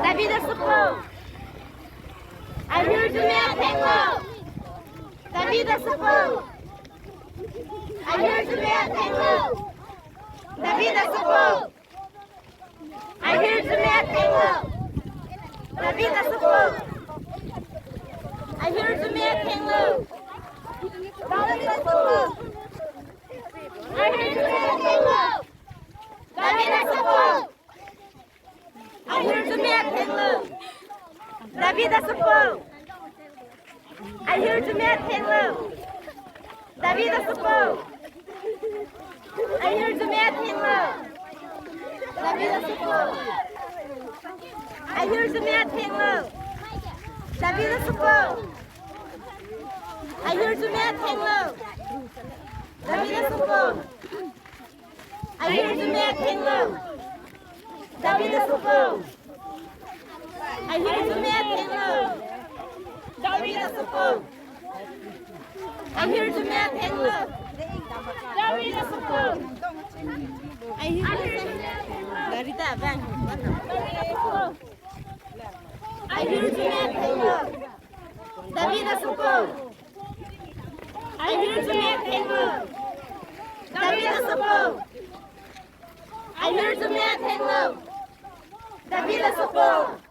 David Asupou. I heard the man Tango. David Asupou. I heard the man Tango. David Asupou. I heard the man Tango. David Asupou. I heard the man Tango. David Asupou. I heard the man Tango. David Asupou. I heard the man Tango. David Asupou. I heard the man Tango. David Asupou. I heard the man Tango. David Asupou. I heard the man Tango. David Asupou. I heard the man Tango. David Asupou. I heard the man Tango. David Asupou. I hear the man Tango. David Asupou. I hear the man Tango. David Asupou. I hear the man Tango. I hear the man Tango. David Asupou. I hear the man Tango. David Asupou. I hear the man Tango. David Asupou.